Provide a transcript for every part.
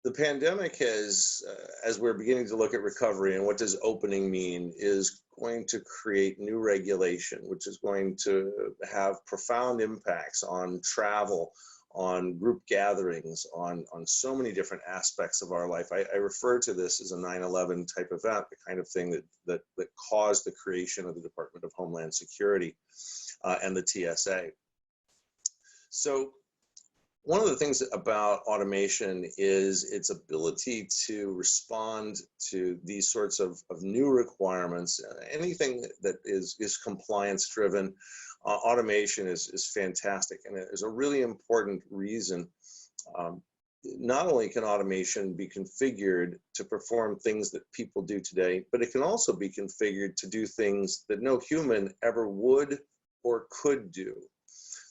The pandemic has, as we're beginning to look at recovery and what does opening mean, is going to create new regulation, which is going to have profound impacts on travel, on group gatherings, on so many different aspects of our life. I refer to this as a 9/11 type event, the kind of thing that caused the creation of the Department of Homeland Security and the TSA. So one of the things about automation is its ability to respond to these sorts of new requirements. Anything that is compliance driven, automation is fantastic, and it is a really important reason. Not only can automation be configured to perform things that people do today, but it can also be configured to do things that no human ever would or could do.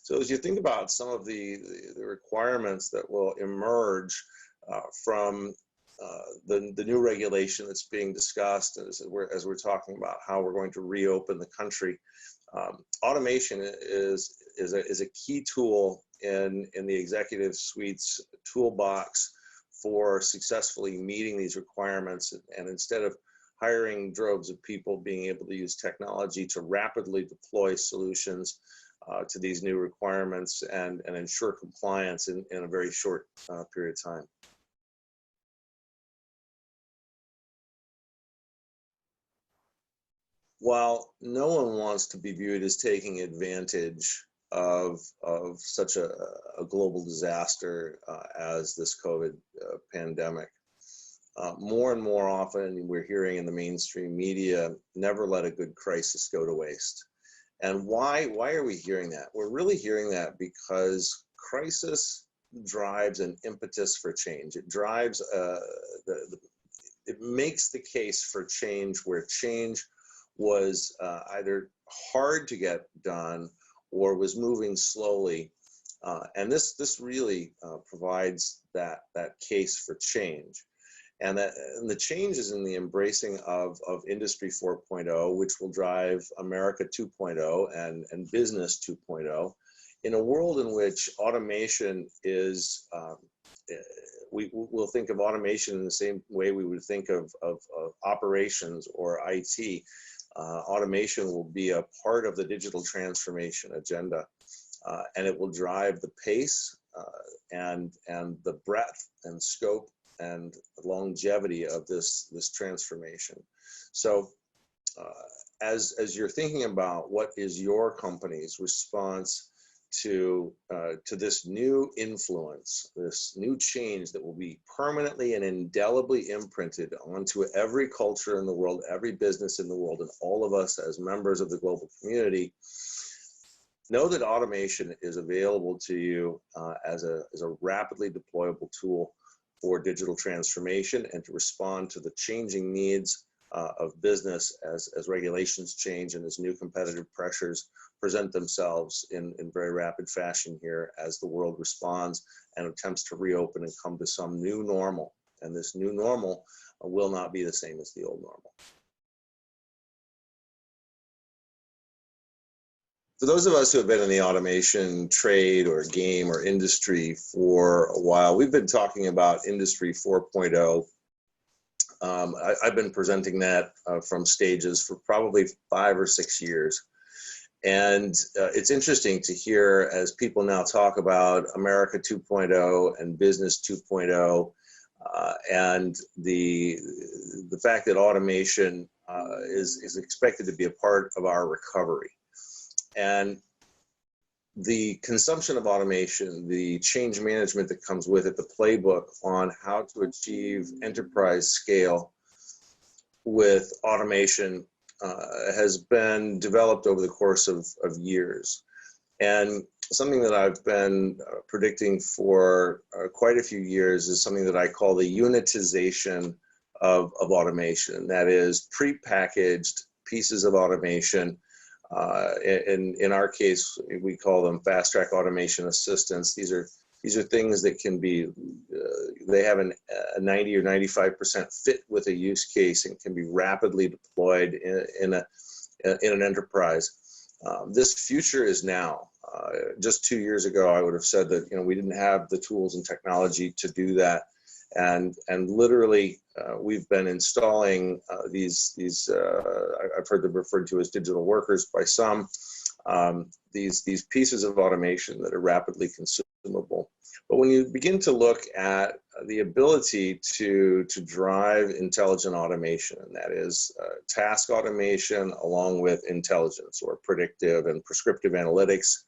So as you think about some of the requirements that will emerge from the new regulation that's being discussed as we're talking about how we're going to reopen the country, automation is a key tool in the executive suite's toolbox for successfully meeting these requirements. And instead of hiring droves of people, being able to use technology to rapidly deploy solutions to these new requirements and ensure compliance in a very short period of time. While no one wants to be viewed as taking advantage of such a global disaster as this COVID pandemic, more and more often we're hearing in the mainstream media, never let a good crisis go to waste. And why are we hearing that? We're really hearing that because crisis drives an impetus for change. It drives, it makes the case for change where change was either hard to get done or was moving slowly. And this really provides that case for change. And the change is in the embracing of Industry 4.0, which will drive America 2.0 and Business 2.0, in a world in which automation is, we'll think of automation in the same way we would think of operations or IT. Automation will be a part of the digital transformation agenda, and it will drive the pace and the breadth and scope and longevity of this transformation. So as you're thinking about what is your company's response to this new influence, this new change that will be permanently and indelibly imprinted onto every culture in the world, every business in the world, and all of us as members of the global community, know that automation is available to you as a rapidly deployable tool for digital transformation and to respond to the changing needs of business as regulations change and as new competitive pressures present themselves in very rapid fashion here as the world responds and attempts to reopen and come to some new normal. And this new normal will not be the same as the old normal. For those of us who have been in the automation trade or game or industry for a while, we've been talking about Industry 4.0. I've been presenting that from stages for probably 5 or 6 years. And it's interesting to hear as people now talk about America 2.0 and Business 2.0 and the fact that automation is expected to be a part of our recovery. And the consumption of automation, the change management that comes with it, the playbook on how to achieve enterprise scale with automation has been developed over the course of years. And something that I've been predicting for quite a few years is something that I call the unitization of automation. That is prepackaged pieces of automation. In our case, we call them fast track automation assistants. These are things that can be, they have a 90 or 95% fit with a use case and can be rapidly deployed in an enterprise. This future is now. Just 2 years ago, I would have said that we didn't have the tools and technology to do that. And literally we've been installing these I've heard them referred to as digital workers by some, these pieces of automation that are rapidly consumable. But when you begin to look at the ability to drive intelligent automation, and that is task automation along with intelligence or predictive and prescriptive analytics,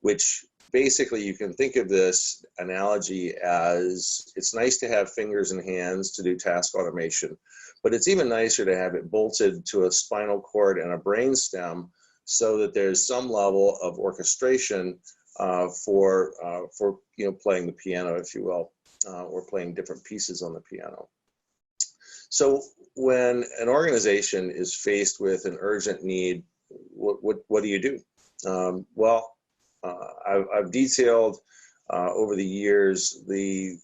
which basically you can think of this analogy as it's nice to have fingers and hands to do task automation, but it's even nicer to have it bolted to a spinal cord and a brain stem so that there's some level of orchestration for playing the piano, if you will, or playing different pieces on the piano. So when an organization is faced with an urgent need, what do you do? I've detailed over the years the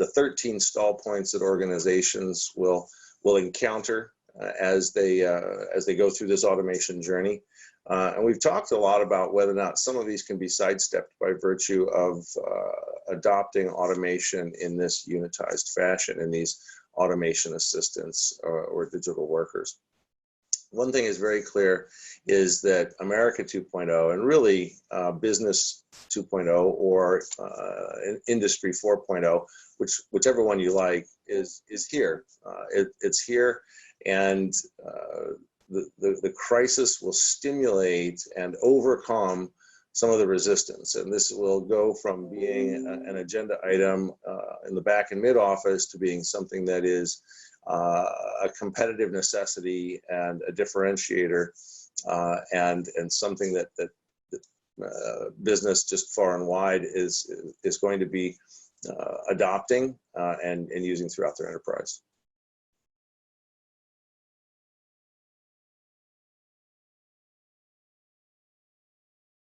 13 stall points that organizations will encounter as they go through this automation journey. And we've talked a lot about whether or not some of these can be sidestepped by virtue of adopting automation in this unitized fashion, in these automation assistants or digital workers. One thing is very clear is that America 2.0 and really business 2.0 or industry 4.0, whichever one you like, is here. It's here, and the crisis will stimulate and overcome some of the resistance. And this will go from being an agenda item in the back and mid office to being something that is a competitive necessity and a differentiator, and something that business just far and wide is going to be adopting and using throughout their enterprise.